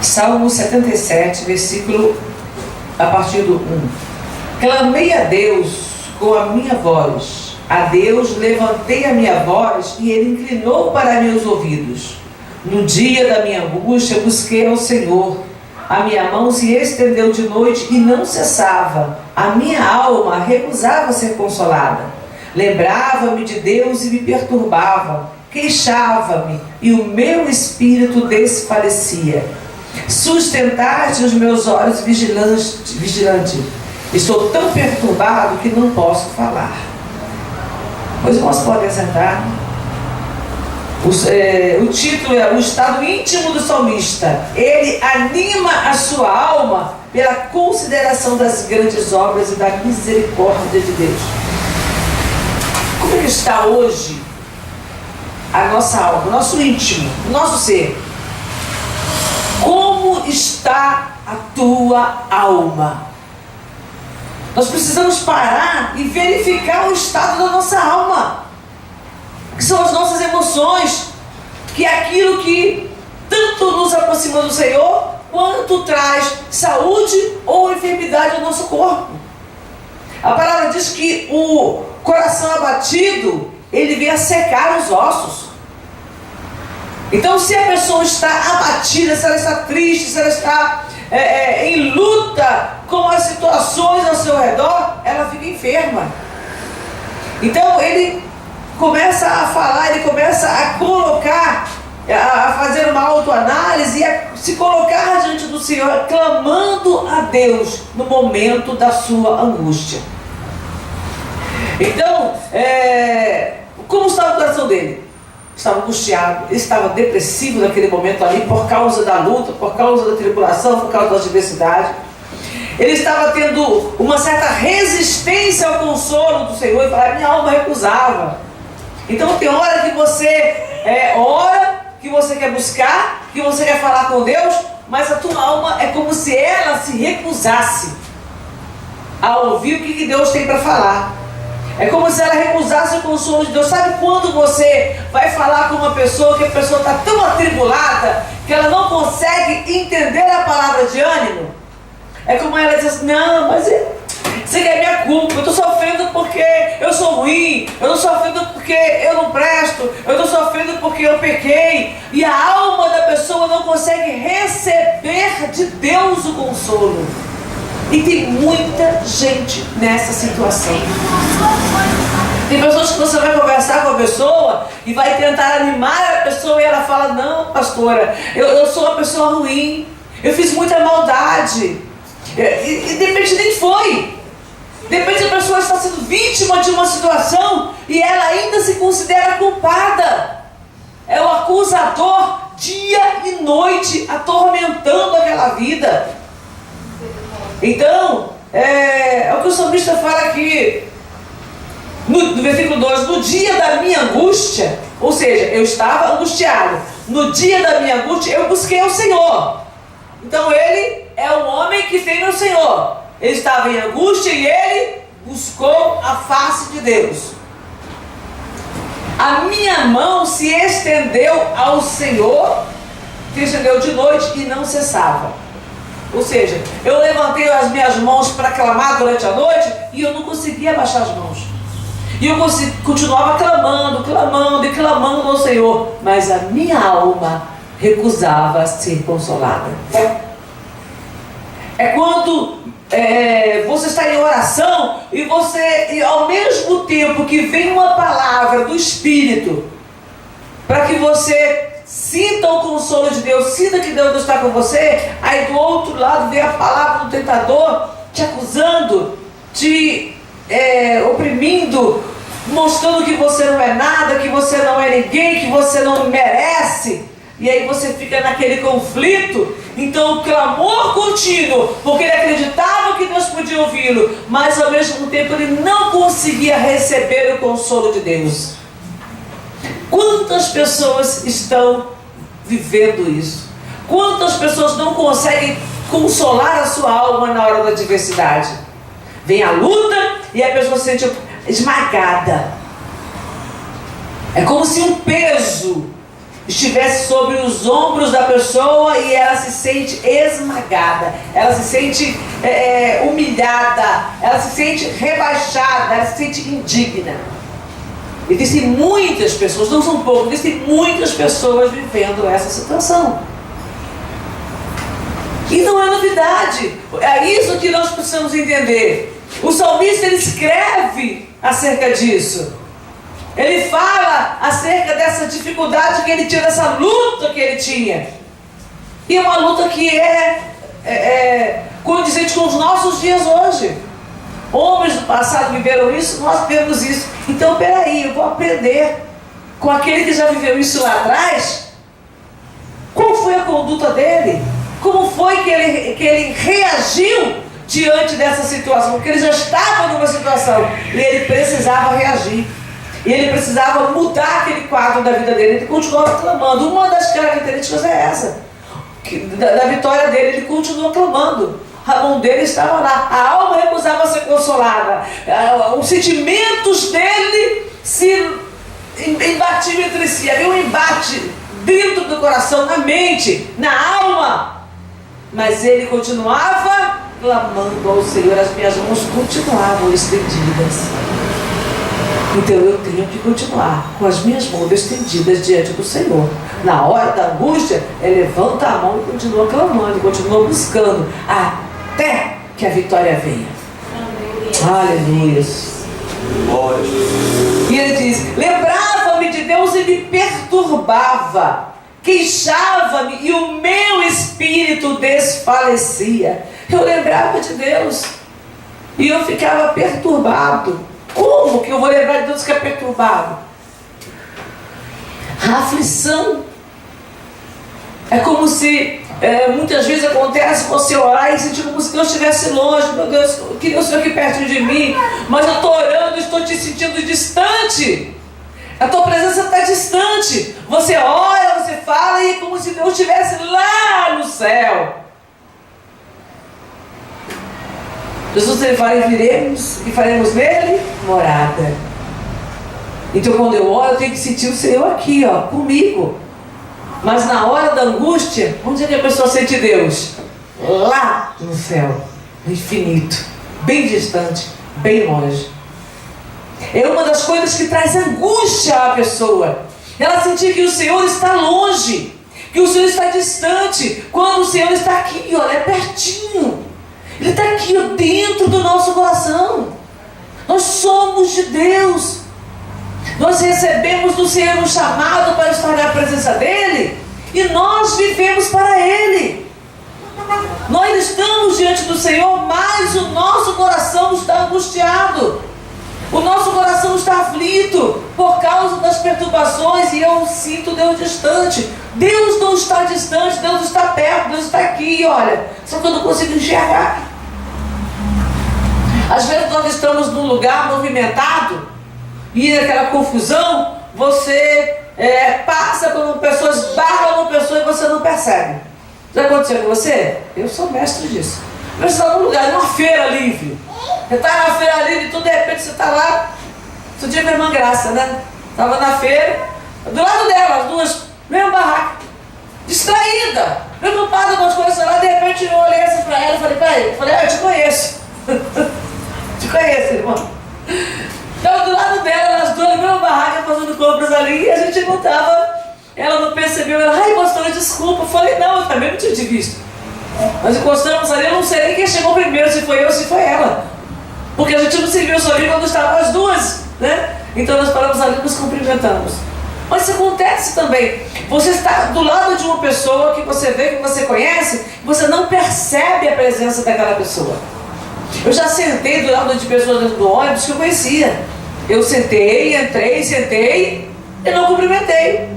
Salmo 77, versículo a partir do 1. Clamei a Deus com a minha voz. A Deus levantei a minha voz e Ele inclinou para meus ouvidos. No dia da minha angústia busquei ao Senhor. A minha mão se estendeu de noite e não cessava. A minha alma recusava ser consolada. Lembrava-me de Deus e me perturbava. Queixava-me e o meu espírito desfalecia. Sustentaste os meus olhos vigilante. Estou tão perturbado que não posso falar. Os irmãos podem sentar. O título é O Estado Íntimo do Salmista. Ele anima a sua alma pela consideração das grandes obras e da misericórdia de Deus. Como é que está hoje a nossa alma, o nosso íntimo, o nosso ser? Como está a tua alma? Nós precisamos parar e verificar o estado da nossa alma, que são as nossas emoções, que é aquilo que tanto nos aproxima do Senhor, quanto traz saúde ou enfermidade ao nosso corpo. A palavra diz que o coração abatido, ele vem a secar os ossos. Então, se a pessoa está abatida, se ela está triste, se ela está em luta com as situações ao seu redor, ela fica enferma. Então, ele começa a falar, ele começa a colocar, a fazer uma autoanálise e a se colocar diante do Senhor, clamando a Deus no momento da sua angústia. Então, como estava o coração dele? Estava angustiado, ele estava depressivo naquele momento ali, por causa da luta, por causa da tribulação, por causa da adversidade. Ele estava tendo uma certa resistência ao consolo do Senhor, e falava, minha alma recusava. Então tem hora que você ora, que você quer buscar, que você quer falar com Deus, mas a tua alma é como se ela se recusasse a ouvir o que Deus tem para falar. É como se ela recusasse o consolo de Deus. Sabe quando você vai falar com uma pessoa que a pessoa está tão atribulada que ela não consegue entender a palavra de ânimo? É como ela diz assim, não, mas isso aqui é minha culpa, eu estou sofrendo porque eu sou ruim, eu estou sofrendo porque eu não presto, eu estou sofrendo porque eu pequei. E a alma da pessoa não consegue receber de Deus o consolo. E tem muita gente nessa situação. Tem pessoas que você vai conversar com a pessoa e vai tentar animar a pessoa e ela fala, não, pastora, eu sou uma pessoa ruim, eu fiz muita maldade. E de repente nem foi. De repente a pessoa está sendo vítima de uma situação e ela ainda se considera culpada. É o acusador dia e noite atormentando aquela vida. Então, é o que o salmista fala aqui, no versículo 2, no dia da minha angústia, ou seja, eu estava angustiado, no dia da minha angústia eu busquei ao Senhor. Então ele é um homem que tem o Senhor, ele estava em angústia e ele buscou a face de Deus. A minha mão se estendeu ao Senhor, se estendeu de noite e não cessava. Ou seja, eu levantei as minhas mãos para clamar durante a noite e eu não conseguia abaixar as mãos. E eu continuava clamando e clamando ao Senhor. Mas a minha alma recusava ser consolada. É quando você está em oração e ao mesmo tempo que vem uma palavra do Espírito para que você sinta o consolo de Deus, sinta que Deus está com você, aí do outro lado vem a palavra do tentador te acusando, te oprimindo, mostrando que você não é nada, que você não é ninguém, que você não merece. E aí você fica naquele conflito. Então o clamor contínuo, porque ele acreditava que Deus podia ouvi-lo, mas ao mesmo tempo ele não conseguia receber o consolo de Deus. Quantas pessoas estão vivendo isso? Quantas pessoas não conseguem consolar a sua alma na hora da adversidade? Vem a luta e a pessoa se sente esmagada. É como se um peso estivesse sobre os ombros da pessoa e ela se sente esmagada, ela se sente humilhada, ela se sente rebaixada, ela se sente indigna. Existem muitas pessoas, não são poucas, existem muitas pessoas vivendo essa situação. E não é novidade, é isso que nós precisamos entender. O salmista, ele escreve acerca disso. Ele fala acerca dessa dificuldade que ele tinha, dessa luta que ele tinha. E é uma luta que é condizente com os nossos dias hoje. Homens do passado viveram isso, nós vivemos isso. Então, peraí, eu vou aprender com aquele que já viveu isso lá atrás. Qual foi a conduta dele? Como foi que ele reagiu diante dessa situação? Porque ele já estava numa situação e ele precisava reagir. E ele precisava mudar aquele quadro da vida dele. Ele continuava clamando. Uma das características é essa. Da vitória dele, ele continuou clamando. A mão dele estava lá. A alma recusava ser consolada. Os sentimentos dele se embatiam entre si. Havia um embate dentro do coração, na mente, na alma. Mas ele continuava clamando ao Senhor. As minhas mãos continuavam estendidas. Então eu tenho que continuar com as minhas mãos estendidas diante do Senhor. Na hora da angústia, ele levanta a mão e continua clamando, continua buscando, até que a vitória venha. Aleluia. E ele diz: lembrava-me de Deus e me perturbava, queixava-me e o meu espírito desfalecia. Eu lembrava de Deus e eu ficava perturbado. Como que eu vou lembrar de Deus que é perturbado? A aflição é como se muitas vezes acontece você orar e sentir como se Deus estivesse longe. Meu Deus, eu queria o Senhor aqui perto de mim, mas eu estou orando e estou te sentindo distante. A tua presença está distante. Você ora, você fala e é como se Deus estivesse lá no céu. Jesus, ele fala: e viremos e faremos nele morada. Então quando eu oro, eu tenho que sentir o Senhor aqui, comigo. Mas na hora da angústia, onde é que a pessoa sente Deus? Lá no céu, no infinito, bem distante, bem longe. É uma das coisas que traz angústia à pessoa. Ela sentir que o Senhor está longe, que o Senhor está distante, quando o Senhor está aqui, é pertinho. Ele está aqui dentro do nosso coração. Nós somos de Deus. Nós recebemos do Senhor um chamado para estar na presença dEle. E nós vivemos para Ele. Nós estamos diante do Senhor, mas o nosso coração está angustiado. O nosso coração está aflito por causa das perturbações. E eu sinto Deus distante. Deus não está distante, Deus está perto, Deus está aqui, olha. Só que eu não consigo enxergar. Às vezes nós estamos num lugar movimentado e naquela confusão você passa por uma pessoa, esbarra uma pessoa e você não percebe. Já aconteceu com você? Eu sou mestre disso. Você está num lugar, numa feira livre. Você está na feira livre e tudo, de repente você está lá. Outro dia minha irmã Graça, né? Estava na feira, do lado dela, as duas, mesmo barraca, distraída, preocupada com as coisas lá. De repente eu olhei assim para ela e falei: eu te conheço. Te conheço, irmão. Então do lado dela, as duas, mesmo barraca, fazendo compras ali, e a gente não estava. Ela não percebeu, ela: ai, pastora, desculpa. Eu falei: não, eu também não tinha te visto. Nós encostamos ali, eu não sei nem quem chegou primeiro, se foi eu ou se foi ela. Porque a gente não se viu só ali quando estavam as duas, né? Então nós paramos ali e nos cumprimentamos. Mas isso acontece também. Você está do lado de uma pessoa que você vê, que você conhece, você não percebe a presença daquela pessoa. Eu já sentei do lado de pessoas dentro do ônibus que eu conhecia. Eu entrei, sentei e não cumprimentei.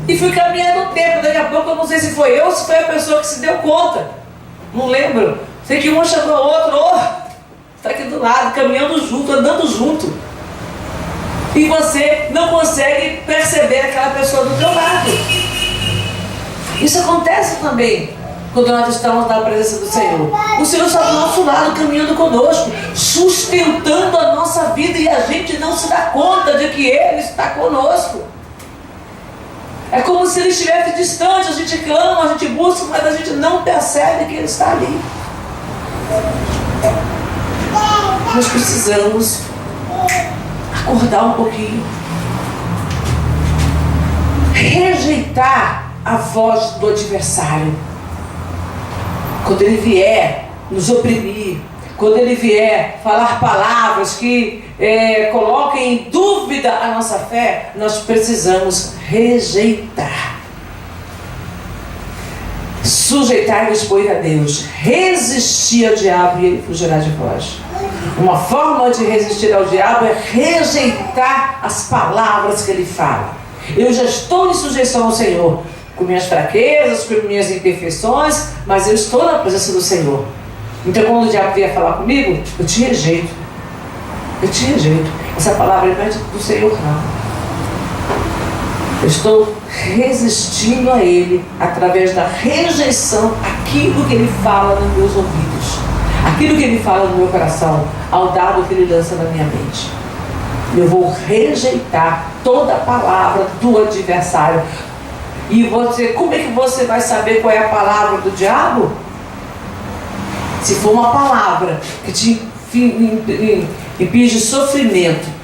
E fui caminhando o tempo. Daqui a pouco eu não sei se foi eu ou se foi a pessoa que se deu conta. Não lembro. Sei que uma chamou a outra: está aqui do lado, caminhando junto, andando junto. E você não consegue perceber aquela pessoa do teu lado. Isso acontece também quando nós estamos na presença do Senhor. O Senhor está do nosso lado, caminhando conosco, sustentando a nossa vida, e a gente não se dá conta de que Ele está conosco. É como se ele estivesse distante. A gente clama, a gente busca, mas a gente não percebe que ele está ali. Nós precisamos acordar um pouquinho, rejeitar a voz do adversário. Quando ele vier nos oprimir, quando ele vier falar palavras que coloquem em dúvida a nossa fé, nós precisamos rejeitar. Sujeitai-vos, pois, a Deus, resistir ao diabo e ele fugirá de vós. Uma forma de resistir ao diabo é rejeitar as palavras que ele fala. Eu já estou em sujeição ao Senhor, com minhas fraquezas, com minhas imperfeições, mas eu estou na presença do Senhor. Então quando o diabo vier falar comigo, eu te rejeito. Eu te rejeito. Essa palavra não é do Senhor, não. Eu estou resistindo a Ele através da rejeição àquilo que Ele fala nos meus ouvidos, aquilo que Ele fala no meu coração, ao dado que Ele lança na minha mente. Eu vou rejeitar toda a palavra do adversário. E você, como é que você vai saber qual é a palavra do diabo? Se for uma palavra que te impinge sofrimento,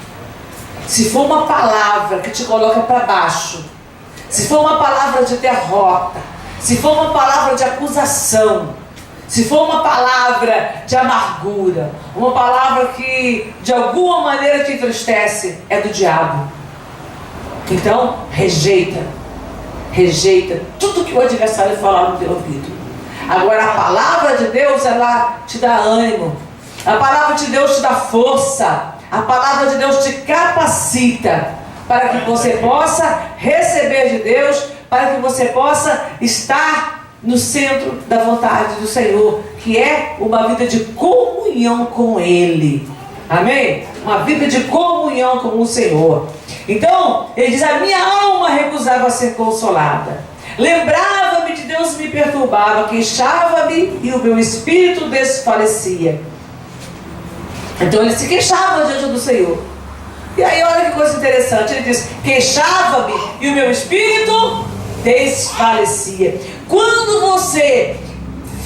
se for uma palavra que te coloca para baixo, se for uma palavra de derrota, se for uma palavra de acusação, se for uma palavra de amargura, uma palavra que de alguma maneira te entristece, é do diabo. Então, rejeita tudo que o adversário falar no teu ouvido. Agora a palavra de Deus, ela te dá ânimo, a palavra de Deus te dá força, a palavra de Deus te capacita para que você possa receber de Deus, para que você possa estar no centro da vontade do Senhor, que é uma vida de comunhão com Ele. Amém? Uma vida de comunhão com o Senhor. Então, ele diz, a minha alma recusava ser consolada. Lembrava-me de Deus e me perturbava, queixava-me e o meu espírito desfalecia. Então ele se queixava diante do Senhor. E aí olha que coisa interessante, ele diz, queixava-me e o meu espírito desfalecia. Quando você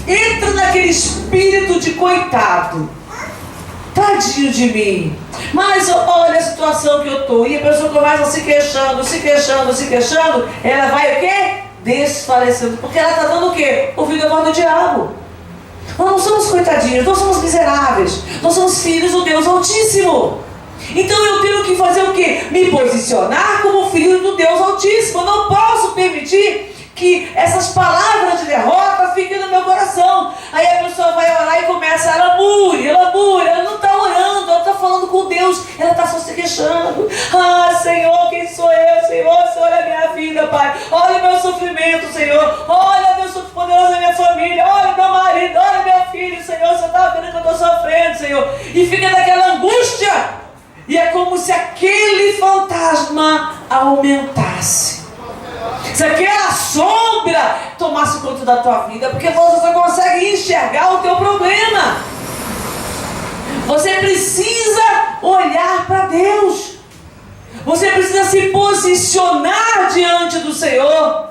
entra naquele espírito de coitado, tadinho de mim, mas olha a situação que eu estou, e a pessoa começa se queixando, ela vai o quê? Desfalecendo, porque ela está dando o quê? Ouvindo a voz do diabo. Nós não somos coitadinhos, nós somos miseráveis, nós somos filhos do Deus Altíssimo. Então eu tenho que fazer o quê? Me posicionar como filho do Deus Altíssimo. Eu não posso permitir que essas palavras de derrota fiquem no meu coração. Aí a pessoa vai orar e começa, ela não está orando, ela está falando com Deus, ela está só se queixando. Ah, Senhor, quem sou eu, Senhor? Olha a minha vida, Pai, olha o meu sofrimento, Senhor, olha Deus poderoso da minha família, olha meu marido, olha meu filho, Senhor, você está vendo que eu estou sofrendo, Senhor, e fica naquela angústia, e é como se aquele fantasma aumentasse. Se aquela sombra tomasse conta da tua vida, porque você só consegue enxergar o teu problema. Você precisa olhar para Deus. Você precisa se posicionar diante do Senhor.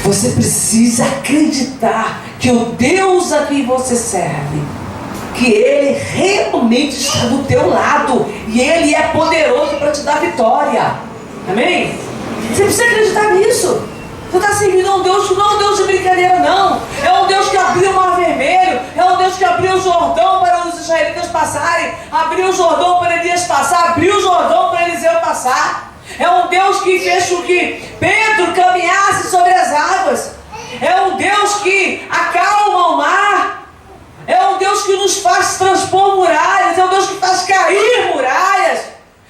Você precisa acreditar que o Deus a quem você serve, que Ele realmente está do teu lado e Ele é poderoso para te dar vitória. Amém? Você precisa acreditar nisso. Você está servindo a um Deus que não é um Deus de brincadeira, não. É um Deus que abriu o Mar Vermelho, é um Deus que abriu o Jordão para os israelitas passarem, abriu o Jordão para Elias passar, abriu o Jordão para Eliseu passar. É um Deus que fez com que Pedro caminhasse sobre as águas. É um Deus que acalma o mar. É um Deus que nos faz transpor muralhas. É um Deus que faz cair muralhas.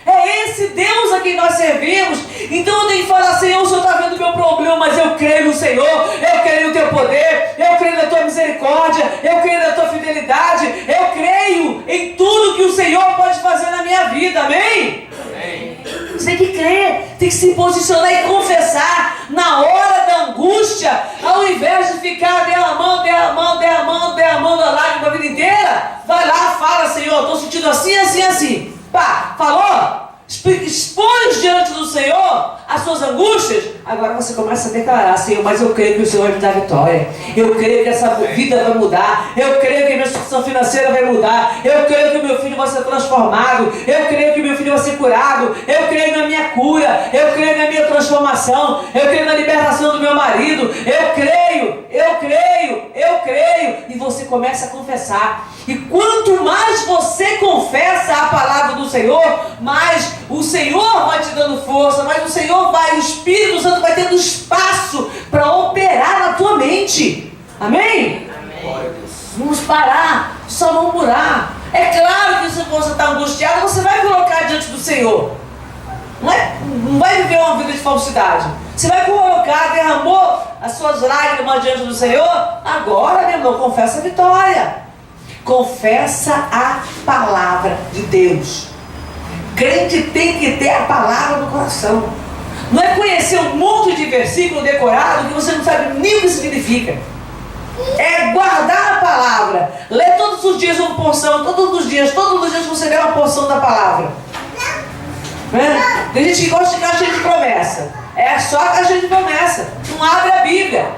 É esse Deus a quem nós servimos. Então eu tenho que falar, Senhor, o Senhor está vendo o meu problema, mas eu creio no Senhor, eu creio no teu poder, eu creio na tua misericórdia, eu creio na tua fidelidade, eu creio em tudo que o Senhor pode fazer na minha vida. Amém? Amém. Você tem que crer, tem que se posicionar e confessar na hora da angústia, ao invés de ficar derramando a lágrima a vida inteira. Vai lá, fala, Senhor, estou sentindo assim. Pá, falou? expõe diante do Senhor as suas angústias, agora você começa a declarar: Senhor, mas eu creio que o Senhor vai me dar vitória, eu creio que essa vida vai mudar, eu creio que a minha situação financeira vai mudar, eu creio que o meu filho vai ser transformado, eu creio que o meu filho vai ser curado, eu creio na minha cura, eu creio na minha transformação, eu creio na libertação do meu marido, eu creio, e você começa a confessar. E quanto mais você confessa a palavra do Senhor, mais o Senhor vai te dando força, mais o Senhor vai, o Espírito Santo vai tendo espaço para operar na tua mente. Amém? Amém. Vamos parar, só murmurar. É claro que se você está angustiado, você vai colocar diante do Senhor. Não vai viver uma vida de falsidade. Você vai colocar, derramou as suas lágrimas diante do Senhor. Agora, meu irmão, confessa a vitória. Confessa a palavra de Deus. Crente tem que ter a palavra no coração. Não é conhecer um monte de versículo decorado que você não sabe nem o que significa. É guardar a palavra. Ler todos os dias uma porção. Todos os dias você lê uma porção da palavra. Tem gente que gosta de caixa de promessa. É só a caixa de promessa. Não abre a Bíblia.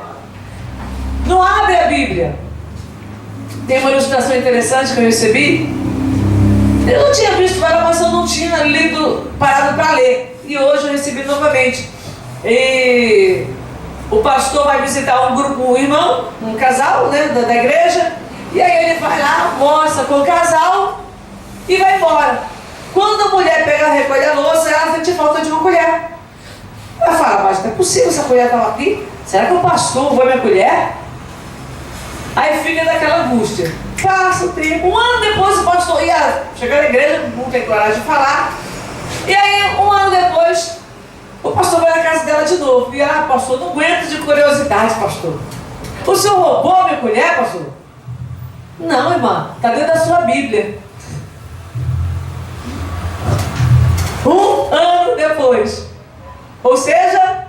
Não abre a Bíblia. Tem uma ilustração interessante que eu recebi. Eu não tinha visto ela, mas eu não tinha lido, parado para ler. E hoje eu recebi novamente. E o pastor vai visitar um irmão, um casal, né, da igreja. E aí ele vai lá, almoça com o casal e vai embora. Quando a mulher pega, recolhe a louça, ela sente falta de uma colher. Ela fala: mas não é possível, essa colher estava aqui. Será que o pastor roubou minha colher? Aí fica daquela angústia. Passa o tempo. Um ano depois o pastor ia chegar na igreja, não tem coragem de falar. E aí, um ano depois, o pastor vai na casa dela de novo. E ela: pastor, não aguento de curiosidade, pastor. O senhor roubou a minha colher, pastor? Não, irmã, está dentro da sua Bíblia. Um ano depois. Ou seja,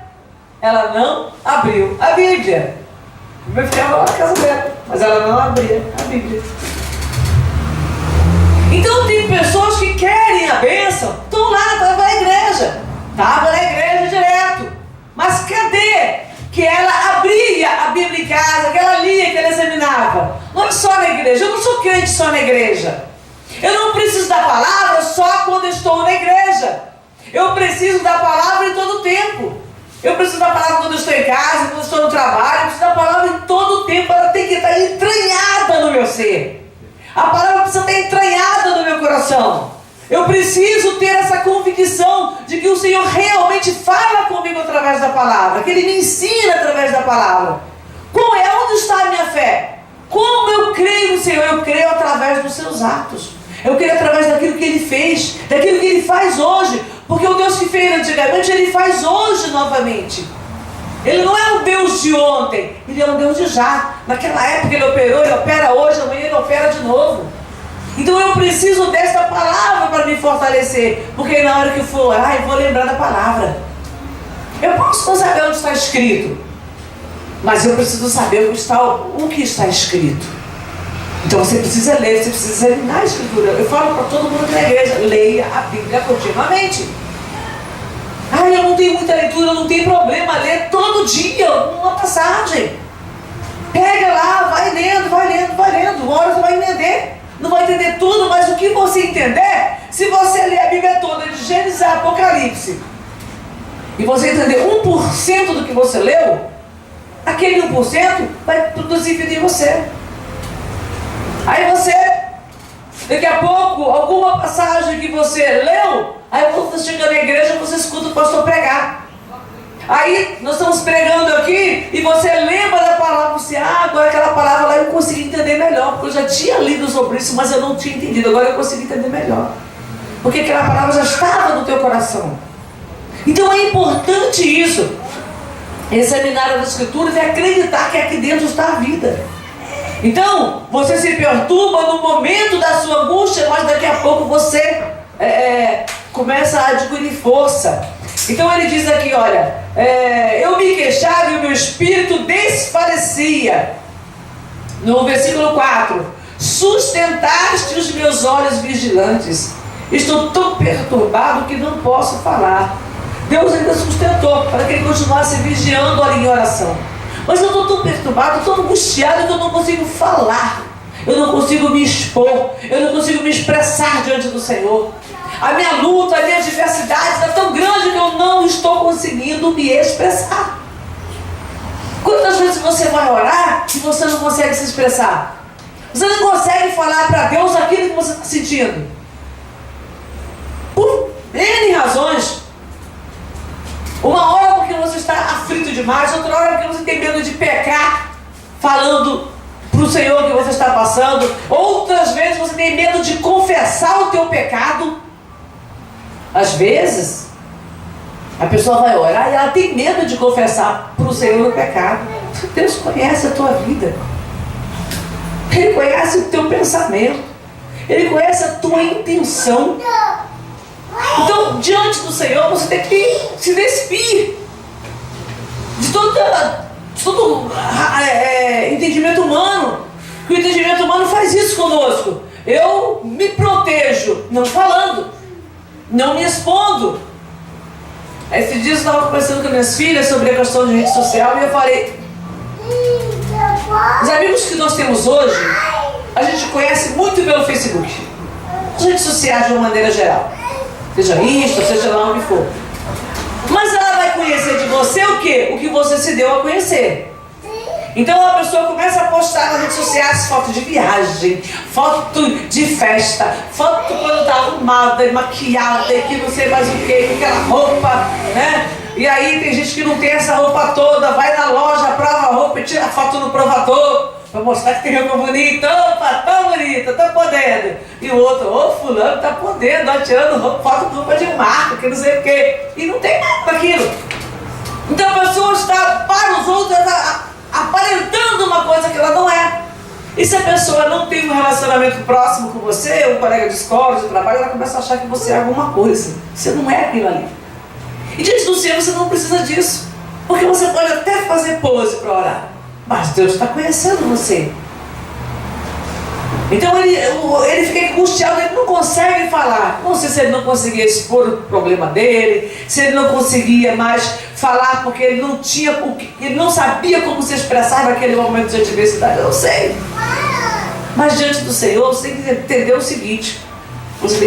ela não abriu a Bíblia. Eu ficava lá na casa dela, mas ela não abria a Bíblia. Então tem pessoas que querem a bênção, estão lá, estava na igreja. Estava na igreja direto. Mas cadê que ela abria a Bíblia em casa, que ela lia, que ela examinava? Não é só na igreja. Eu não sou crente só na igreja. Eu não preciso da palavra só quando eu estou na igreja. Eu preciso da palavra em todo o tempo. Eu preciso da palavra quando eu estou em casa, quando eu estou no trabalho. Eu preciso da palavra em todo o tempo. Ela tem que estar entranhada no meu ser. A palavra precisa estar entranhada no meu coração. Eu preciso ter essa convicção de que o Senhor realmente fala comigo através da palavra, que Ele me ensina através da palavra. Onde está a minha fé? Como eu creio no Senhor? Eu creio através dos seus atos. Eu creio através daquilo que Ele fez, daquilo que Ele faz hoje. Porque o Deus que fez antigamente, Ele faz hoje novamente. Ele não é um Deus de ontem, Ele é um Deus de já. Naquela época Ele operou, Ele opera hoje, amanhã Ele opera de novo. Então eu preciso dessa palavra para me fortalecer. Porque na hora que eu for orar, eu vou lembrar da palavra. Eu posso não saber onde está escrito, mas eu preciso saber o que está escrito. Então você precisa ler, você precisa examinar a Escritura. Eu falo para todo mundo na igreja: leia a Bíblia continuamente. Eu não tenho muita leitura, não tem problema, ler todo dia uma passagem. Pega lá, vai lendo. Uma hora você vai entender. Não vai entender tudo, mas o que você entender, se você ler a Bíblia toda, de Gênesis a Apocalipse, e você entender 1% do que você leu, aquele 1% vai produzir vida em você. Aí você, daqui a pouco, alguma passagem que você leu, aí quando você chega na igreja, você escuta o pastor pregar. Aí nós estamos pregando aqui e você lembra da palavra, você: agora aquela palavra lá eu consegui entender melhor, porque eu já tinha lido sobre isso, mas eu não tinha entendido, agora eu consegui entender melhor. Porque aquela palavra já estava no teu coração. Então é importante isso, examinar as Escrituras e acreditar que aqui dentro está a vida. Então, você se perturba no momento da sua angústia, mas daqui a pouco você começa a adquirir força. Então ele diz aqui, olha, eu me queixava e o meu espírito desfalecia. No versículo 4, sustentaste os meus olhos vigilantes, Estou tão perturbado que não posso falar. Deus ainda sustentou para que ele continuasse vigiando ali em oração. Mas eu estou tão perturbado, tão angustiado que eu não consigo falar. Eu não consigo me expor. Eu não consigo me expressar diante do Senhor. A minha luta, a minha adversidade é tão grande que eu não estou conseguindo me expressar. Quantas vezes você vai orar e você não consegue se expressar? Você não consegue falar para Deus aquilo que você está sentindo. Por N razões. Uma hora porque você está aflito demais, outra hora porque você tem medo de pecar, falando para o Senhor que você está passando. Outras vezes você tem medo de confessar o teu pecado. Às vezes, a pessoa vai orar e ela tem medo de confessar para o Senhor o pecado. Deus conhece a tua vida. Ele conhece o teu pensamento. Ele conhece a tua intenção. Então, diante do Senhor, você tem que se despir de todo entendimento humano. Que o entendimento humano faz isso conosco. Eu me protejo, não falando, não me expondo. Esses dias eu estava conversando com minhas filhas sobre a questão de rede social e eu falei: os amigos que nós temos hoje, a gente conhece muito pelo Facebook, as redes sociais de uma maneira geral. Seja isto, seja lá o que for. Mas ela vai conhecer de você o quê? O que você se deu a conhecer. Então a pessoa começa a postar nas redes sociais foto de viagem, foto de festa, foto quando está arrumada e maquiada e que não sei mais o que, com aquela roupa, né? E aí tem gente que não tem essa roupa toda, vai na loja, prova a roupa e tira a foto no provador para mostrar que tem roupa bonita. Opa, tão bonita, tô podendo. E o outro, ô fulano, tá podendo, ó, tirando foto de roupa de marca, que não sei o que. E não tem nada daquilo. Então a pessoa está para os outros aparentando uma coisa que ela não é. E se a pessoa não tem um relacionamento próximo com você, um colega de escola, de trabalho, ela começa a achar que você é alguma coisa. Você não é aquilo ali. E diante do Senhor você não precisa disso. Porque você pode até fazer pose para orar, mas Deus está conhecendo você. Então ele fica angustiado, ele não consegue falar. Não sei se ele não conseguia expor o problema dele, se ele não conseguia mais falar porque ele não tinha, ele não sabia como se expressar naquele momento de adversidade. Eu não sei. Mas diante do Senhor você tem que entender o seguinte: você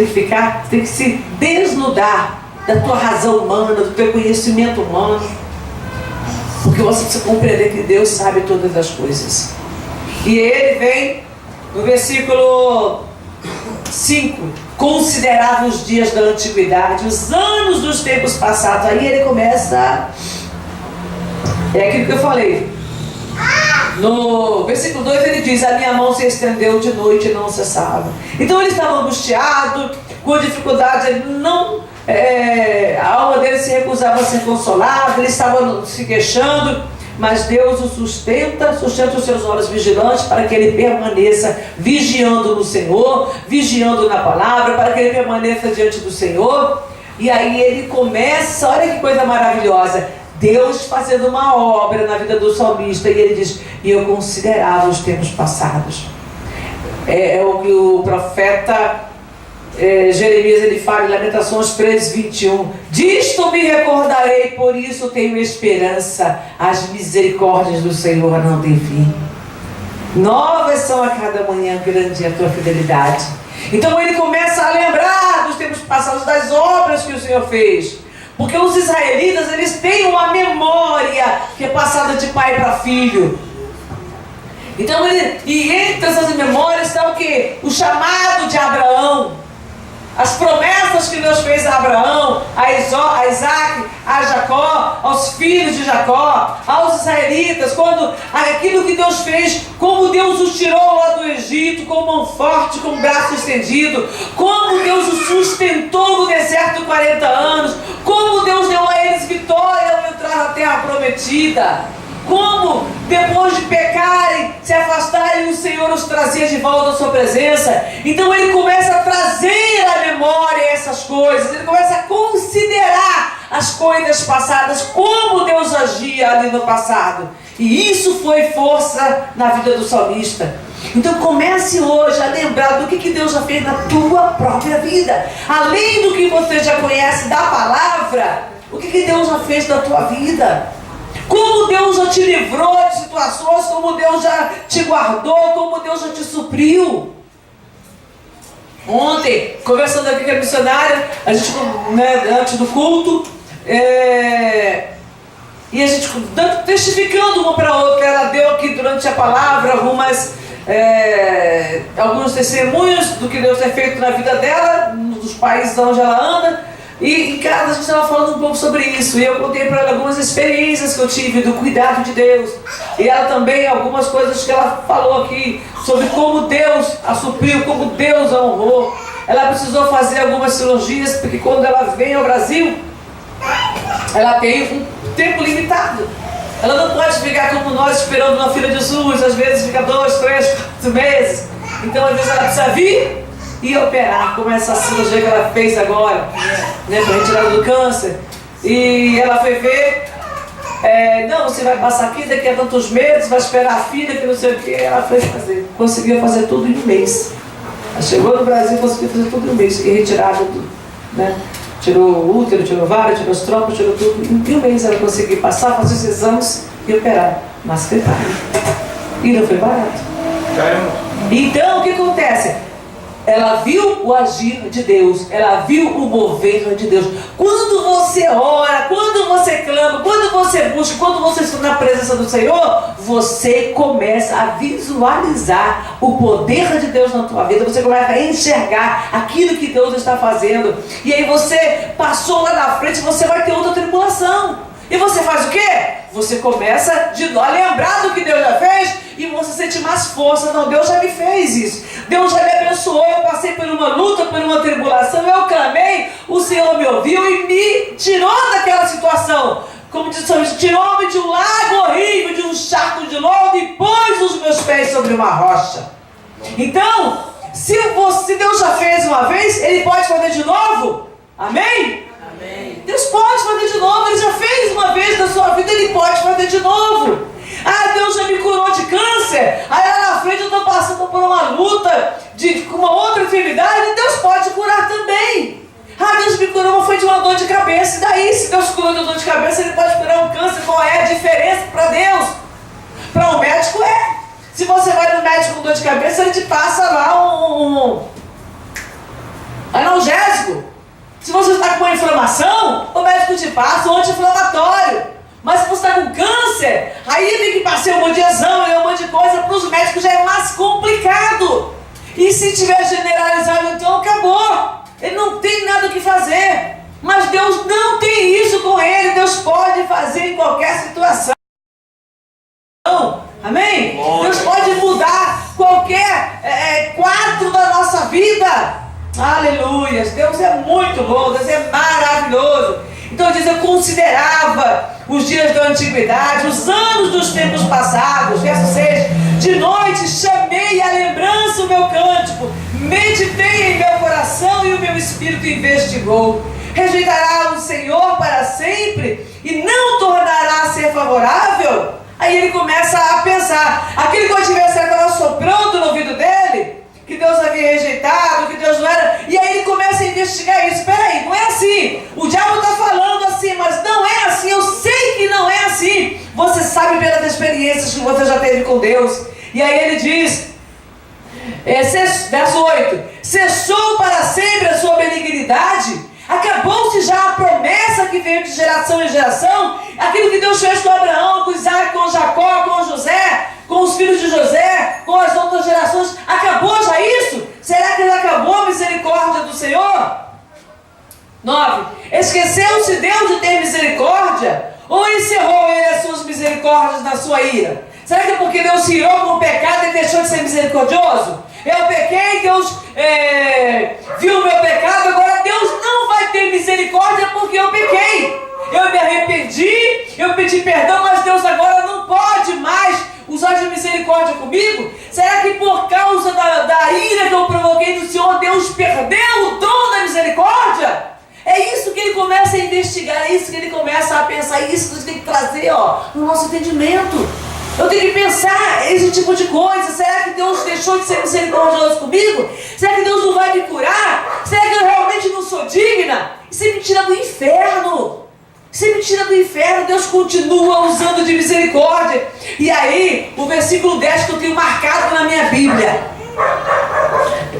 tem que se desnudar da tua razão humana, do teu conhecimento humano, porque você precisa compreender que Deus sabe todas as coisas. E ele vem no versículo 5: considerava os dias da antiguidade, os anos dos tempos passados. Aí ele começa, é aquilo que eu falei. No versículo 2 ele diz: a minha mão se estendeu de noite e não cessava. Então ele estava angustiado, com dificuldade, ele não... a alma dele se recusava a ser consolada, ele estava se queixando, mas Deus o sustenta os seus olhos vigilantes para que ele permaneça vigiando no Senhor, vigiando na palavra, para que ele permaneça diante do Senhor. E aí ele começa, olha que coisa maravilhosa, Deus fazendo uma obra na vida do salmista, e ele diz: e eu considerava os tempos passados. É o que o profeta Jeremias ele fala em Lamentações 3:21: disto me recordarei, por isso tenho esperança, as misericórdias do Senhor não têm fim, novas são a cada manhã, grande é a tua fidelidade. Então ele começa a lembrar dos tempos passados, das obras que o Senhor fez, porque os israelitas eles têm uma memória que é passada de pai para filho. Então e entre essas memórias está o que? O chamado de Abraão, as promessas que Deus fez a Abraão, a Isaac, a Jacó, aos filhos de Jacó, aos israelitas, quando aquilo que Deus fez, como Deus os tirou lá do Egito, com mão forte, com o braço estendido, como Deus os sustentou no deserto 40 anos, como Deus deu a eles vitória ao entrar na terra prometida, como depois de pecarem, se afastarem, o Senhor os trazia de volta à sua presença. Então ele começa a trazer à memória essas coisas, ele começa a considerar as coisas passadas, como Deus agia, dia ali no passado. E isso foi força na vida do salmista. Então comece hoje a lembrar do que Deus já fez na tua própria vida. Além do que você já conhece da palavra, o que Deus já fez na tua vida. Como Deus já te livrou de situações, como Deus já te guardou, como Deus já te supriu. Ontem, conversando aqui com a missionária, a gente, antes do culto, e a gente testificando uma para a outra, ela deu aqui durante a palavra alguns testemunhos do que Deus tem feito na vida dela, dos países onde ela anda. E em casa a gente estava falando um pouco sobre isso. E eu contei para ela algumas experiências que eu tive do cuidado de Deus. E ela também, algumas coisas que ela falou aqui sobre como Deus a supriu, como Deus a honrou. Ela precisou fazer algumas cirurgias, porque quando ela vem ao Brasil, ela tem um tempo limitado. Ela não pode ficar como nós esperando na fila de Jesus. Às vezes fica 2, 3, 4 meses. Então às vezes ela precisa vir e operar, como essa cirurgia que ela fez agora, para retirada do câncer. E ela foi ver, não, você vai passar aqui daqui a tantos meses, vai esperar a filha, que não sei o que. Ela foi fazer, conseguiu fazer tudo em um mês. Ela chegou no Brasil e conseguiu fazer tudo em um mês, e retirada tudo, tirou o útero, tirou o ovário, tirou os trombos, tirou tudo. Em um mês ela conseguiu passar, fazer os exames e operar. Mas que tal? E não foi barato. Então o que acontece? Ela viu o agir de Deus, ela viu o mover de Deus. Quando você ora, quando você clama, quando você busca, quando você está na presença do Senhor, você começa a visualizar o poder de Deus na tua vida. Você começa a enxergar aquilo que Deus está fazendo. E aí você passou lá na frente, você vai ter outra tribulação. E você faz o quê? Você começa a lembrar do que Deus já fez e você sente mais força. Não, Deus já me fez isso. Deus já me abençoou. Eu passei por uma luta, por uma tribulação. Eu clamei, o Senhor me ouviu e me tirou daquela situação. Como diz o salmista, tirou-me de um lago horrível, de um charco de lodo e pôs os meus pés sobre uma rocha. Então, se Deus já fez uma vez, Ele pode fazer de novo. Amém? Deus pode fazer de novo. Ele já fez uma vez na sua vida, Ele pode fazer de novo. Deus já me curou de câncer. Aí lá na frente eu estou passando por uma luta com uma outra enfermidade. Deus pode curar também. Deus me curou, mas foi de uma dor de cabeça. E daí, se Deus curou de dor de cabeça, Ele pode curar um câncer. Qual é a diferença para Deus? Para um médico se você vai no médico com dor de cabeça, ele te passa lá um analgésico. Se você está com uma inflamação, o médico te passa um anti-inflamatório. Mas se você está com câncer, aí tem que passar um monte de exame, um monte de coisa. Para os médicos já é mais complicado. E se tiver generalizado, então acabou. Ele não tem nada o que fazer. Mas Deus não tem isso com Ele. Deus pode fazer em qualquer situação. Amém? Deus pode mudar qualquer quadro da nossa vida. Aleluia, Deus é muito bom, Deus é maravilhoso. Então diz, eu considerava os dias da antiguidade, os anos dos tempos passados. Verso 6, de noite chamei à lembrança o meu cântico, meditei em meu coração e o meu espírito investigou. Rejeitará o Senhor para sempre e não tornará a ser favorável? Aí ele começa a pensar, aquele que o adversário estava soprando no ouvido dele, que Deus havia rejeitado, que Deus não era. E aí ele começa a investigar isso. Espera aí, não é assim. O diabo está falando assim, mas não é assim. Eu sei que não é assim. Você sabe pelas experiências que você já teve com Deus. E aí ele diz, verso 8, cessou para sempre a sua benignidade? Acabou-se já a promessa que veio de geração em geração? Aquilo que Deus fez com Abraão, com Isaac, com Jacó, com José, com os filhos de José, com as outras gerações, acabou já isso? Será que já acabou a misericórdia do Senhor? 9. Esqueceu-se Deus de ter misericórdia? Ou encerrou Ele as suas misericórdias na sua ira? Será que é porque Deus se irou com o pecado e deixou de ser misericordioso? Eu pequei, Deus viu o meu pecado, agora Deus não vai ter misericórdia porque eu pequei. Eu me arrependi, eu pedi perdão, mas Deus agora não pode mais usar de misericórdia comigo? Será que por causa da ira que eu provoquei do Senhor, Deus perdeu o dom da misericórdia? É isso que ele começa a investigar, é isso que ele começa a pensar, é isso que a gente tem que trazer, no nosso entendimento. Eu tenho que pensar esse tipo de coisa. Será que Deus deixou de ser misericordioso comigo? Será que Deus não vai me curar? Será que eu realmente não sou digna? Isso me tira do inferno. Isso me tira do inferno. Deus continua usando de misericórdia. E aí, o versículo 10 que eu tenho marcado na minha Bíblia.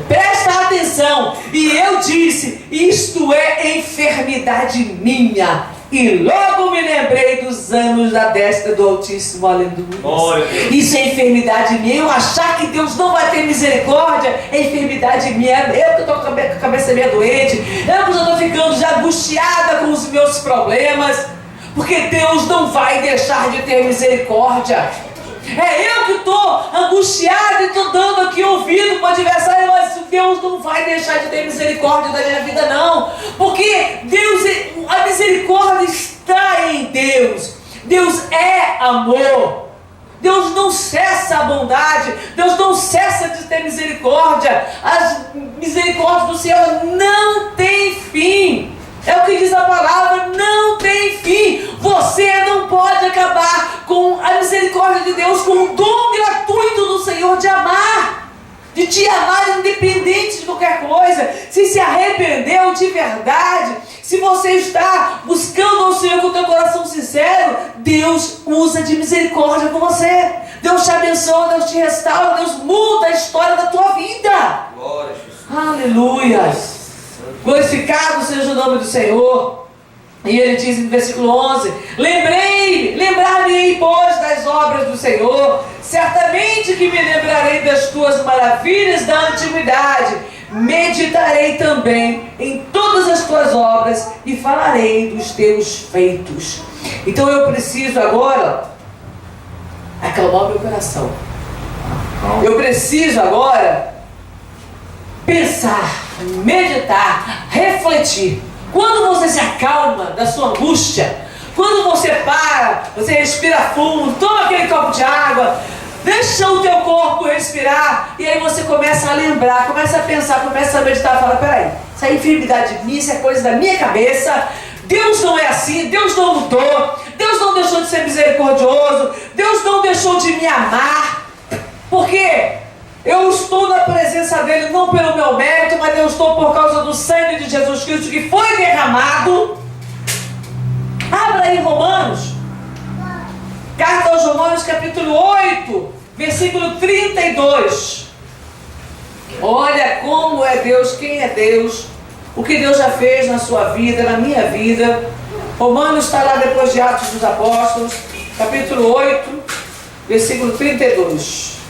Presta atenção. E eu disse: isto é enfermidade minha. E logo me lembrei dos anos da destra do Altíssimo, aleluia. Isso é enfermidade minha. Eu achar que Deus não vai ter misericórdia é enfermidade minha. Eu que estou com a cabeça meio doente, eu que já estou ficando já angustiada com os meus problemas, porque Deus não vai deixar de ter misericórdia. É eu que estou angustiada e estou dando aqui ouvido para o adversário, mas Deus não vai deixar de ter misericórdia da minha vida, não. Porque a misericórdia está em Deus. Deus é amor. Deus não cessa a bondade. Deus não cessa de ter misericórdia. As misericórdias do Senhor não têm fim. É o que diz a palavra, não tem fim. Você não pode acabar com a misericórdia de Deus, com o dom gratuito do Senhor de amar, de te amar independente de qualquer coisa. Se arrependeu de verdade, se você está buscando ao Senhor com o teu coração sincero, Deus usa de misericórdia com você. Deus te abençoa, Deus te restaura, Deus muda a história da tua vida. Glória a Jesus. Aleluia. Glorificado seja o nome do Senhor. E ele diz no versículo 11: lembrar-me-ei, pois, das obras do Senhor. Certamente que me lembrarei das tuas maravilhas da antiguidade. Meditarei também em todas as tuas obras e falarei dos teus feitos. Então eu preciso agora acalmar o meu coração. Eu preciso agora pensar, meditar, refletir. Quando você se acalma da sua angústia, quando você para, você respira fundo, toma aquele copo de água, deixa o teu corpo respirar, e aí você começa a lembrar, começa a pensar, começa a meditar, fala: peraí, isso é enfermidade de mim, isso é coisa da minha cabeça. Deus não é assim, Deus não mudou, Deus não deixou de ser misericordioso, Deus não deixou de me amar, porque eu estou na presença dele não pelo meu mérito, mas eu estou por causa do sangue de Jesus Cristo que foi derramado. Abra aí Romanos, carta aos Romanos, capítulo 8, versículo 32. Olha como é Deus, quem é Deus, o que Deus já fez na sua vida, na minha vida. Romanos está lá depois de Atos dos Apóstolos, capítulo 8, versículo 32.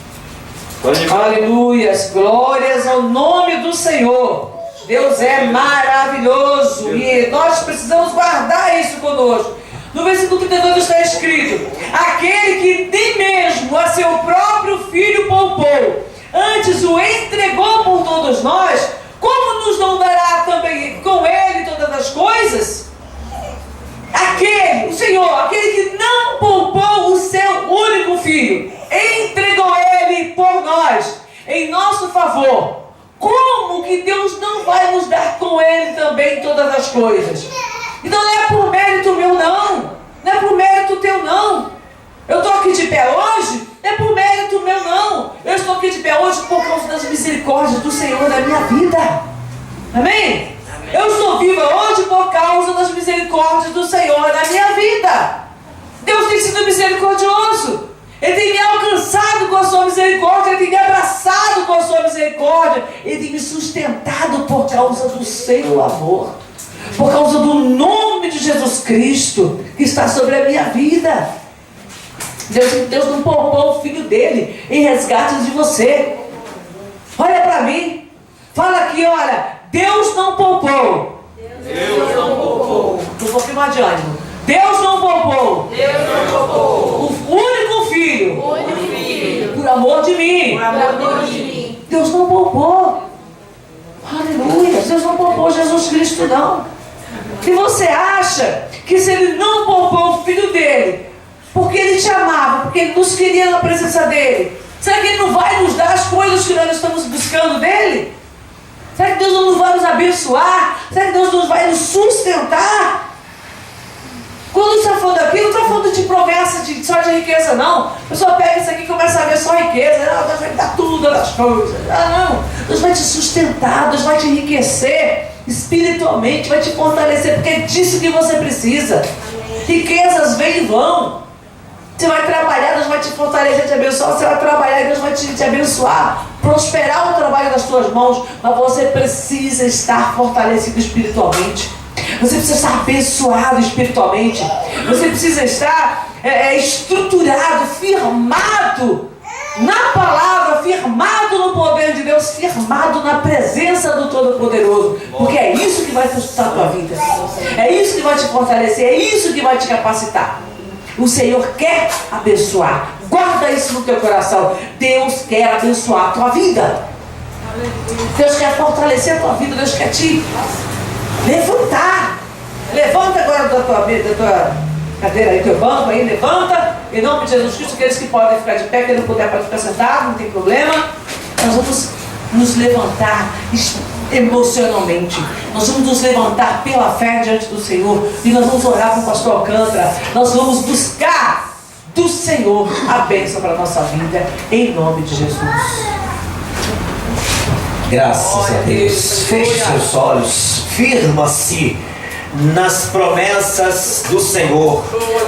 Aleluias, glórias ao nome do Senhor. Deus é maravilhoso e nós precisamos guardar isso conosco. No versículo 32 está escrito: aquele que nem mesmo a seu próprio filho poupou, antes o entregou por todos nós, como nos não dará também com ele todas as coisas? O Senhor, aquele que não poupou o seu único filho, entregou ele por nós, em nosso favor. Como que Deus não vai nos dar com ele também todas as coisas? Então não é por mérito meu, não é por mérito teu, não. Eu estou aqui de pé hoje, não é por mérito meu, não. Eu estou aqui de pé hoje por causa das misericórdias do Senhor na minha vida. Amém? Eu estou viva hoje por causa das misericórdias do Senhor na minha vida. Deus tem sido misericordioso. Ele tem me alcançado com a sua misericórdia. Ele tem me abraçado com a sua misericórdia. Ele tem me sustentado por causa do seu amor, por causa do nome de Jesus Cristo que está sobre a minha vida. Deus não poupou o filho dele em resgate de você. Olha para mim, fala aqui, olha: Deus não poupou. Deus não poupou. Um pouquinho mais de ânimo. Deus não poupou. Deus não poupou. O único filho. Por amor de mim. Por amor de mim. Deus não poupou. Aleluia. Deus não poupou Jesus Cristo, não. E você acha que se ele não poupou o filho dele, porque ele te amava, porque ele nos queria na presença dele, será que ele não vai nos dar as coisas que nós estamos buscando dele? Será que Deus não vai nos abençoar? Será que Deus não vai nos sustentar? Quando está falando aqui, não está falando de promessa só de riqueza, não. A pessoa pega isso aqui e começa a ver só riqueza. Não, Deus vai te dar tudo nas coisas. Não. Deus vai te sustentar, Deus vai te enriquecer espiritualmente, vai te fortalecer, porque é disso que você precisa. Riquezas vêm e vão. Você vai trabalhar, Deus vai te fortalecer, te abençoar. Você vai trabalhar e Deus vai te abençoar, prosperar o trabalho das suas mãos. Mas você precisa estar fortalecido espiritualmente. Você precisa estar abençoado espiritualmente. Você precisa estar estruturado, firmado na palavra, firmado no poder de Deus, firmado na presença do Todo-Poderoso. Porque é isso que vai sustentar a tua vida. É isso que vai te fortalecer, é isso que vai te capacitar. O Senhor quer abençoar. Guarda isso no teu coração. Deus quer abençoar a tua vida. Deus quer fortalecer a tua vida. Deus quer te levantar. Levanta agora da tua cadeira aí, teu banco aí, levanta. Em nome de Jesus Cristo, aqueles que podem ficar de pé, quem não puder pode ficar sentado, não tem problema. Nós vamos nos levantar emocionalmente. Nós vamos nos levantar pela fé diante do Senhor. E nós vamos orar com o pastor Alcântara. Nós vamos buscar do Senhor a bênção para a nossa vida, em nome de Jesus. Graças a Deus. Feche seus olhos, firma-se nas promessas do Senhor,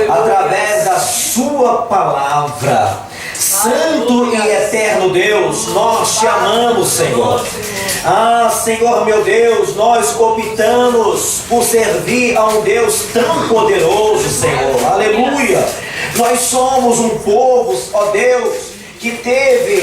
através da sua palavra. Santo e eterno Deus, nós te amamos, Senhor. Ah, Senhor meu Deus, nós optamos por servir a um Deus tão poderoso, Senhor. Aleluia. Nós somos um povo, ó Deus, que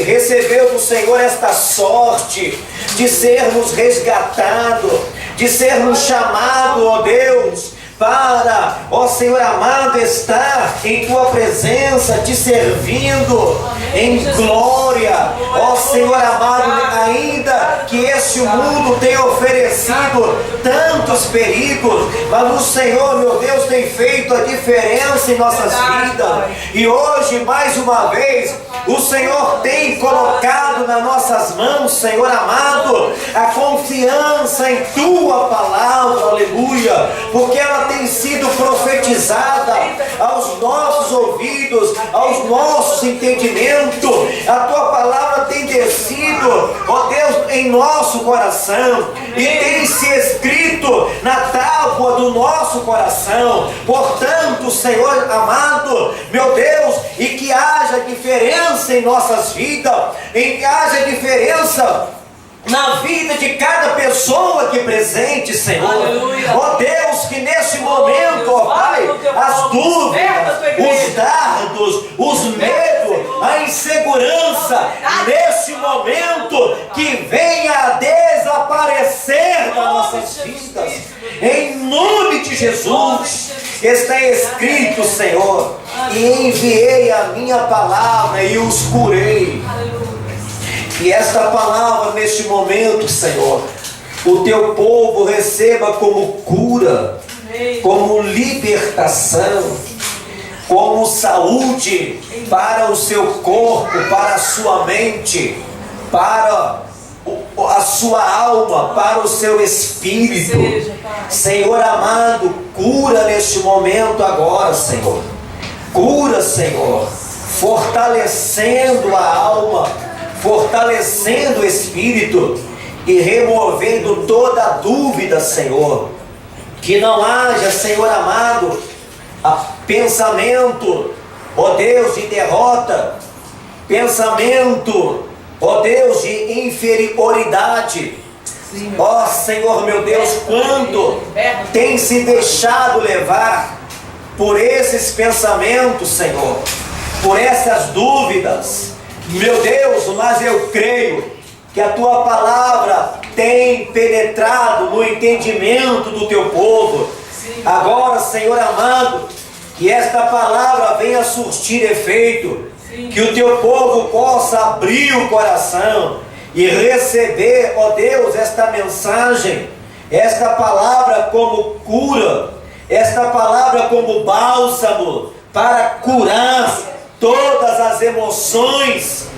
recebeu do Senhor esta sorte de sermos resgatados, de sermos chamados, ó Deus, para, ó Senhor amado, estar em Tua presença, te servindo em glória. Ó Senhor amado, ainda que este mundo tenha oferecido tantos perigos, mas o Senhor, meu Deus, tem feito a diferença em nossas vidas. E hoje, mais uma vez, o Senhor tem colocado nas nossas mãos, Senhor amado, a confiança em Tua palavra, aleluia, porque ela tem sido profetizada aos nossos ouvidos, aos nossos entendimentos. A Tua palavra tem descido, ó Deus, em nosso coração e tem se escrito na tábua do nosso coração. Portanto, Senhor amado, meu Deus, e que haja diferença em nossas vidas, e que haja diferença na vida de cada pessoa aqui presente, Senhor. Ó Deus, que nesse momento, ó Pai, as dúvidas, os dardos, os medos, a insegurança, nesse momento, que venha a desaparecer das nossas vidas. Em nome de Jesus, está escrito, Senhor, e enviei a minha palavra e os curei. Que esta palavra neste momento, Senhor, o Teu povo receba como cura, como libertação, como saúde para o seu corpo, para a sua mente, para a sua alma, para o seu espírito. Senhor amado, cura neste momento agora, Senhor. Cura, Senhor, fortalecendo a alma, fortalecendo o espírito e removendo toda a dúvida, Senhor. Que não haja, Senhor amado, pensamento, ó Deus, de derrota, pensamento, ó Deus, de inferioridade. Ó Senhor meu Deus, quando tem se deixado levar por esses pensamentos, Senhor, por essas dúvidas, meu Deus, mas eu creio que a Tua palavra tem penetrado no entendimento do Teu povo. Agora, Senhor amado, que esta palavra venha surtir efeito, que o Teu povo possa abrir o coração e receber, ó Deus, esta mensagem, esta palavra como cura, esta palavra como bálsamo para curar todas as emoções,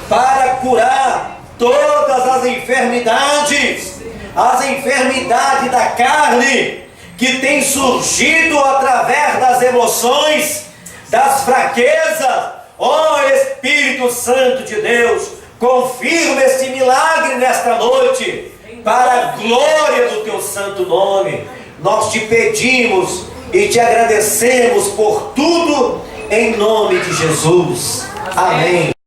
para curar todas as enfermidades, as enfermidades da carne que tem surgido através das emoções, das fraquezas. Ó Espírito Santo de Deus, confirma esse milagre nesta noite, para a glória do teu santo nome. Nós te pedimos e te agradecemos por tudo, em nome de Jesus. Amém.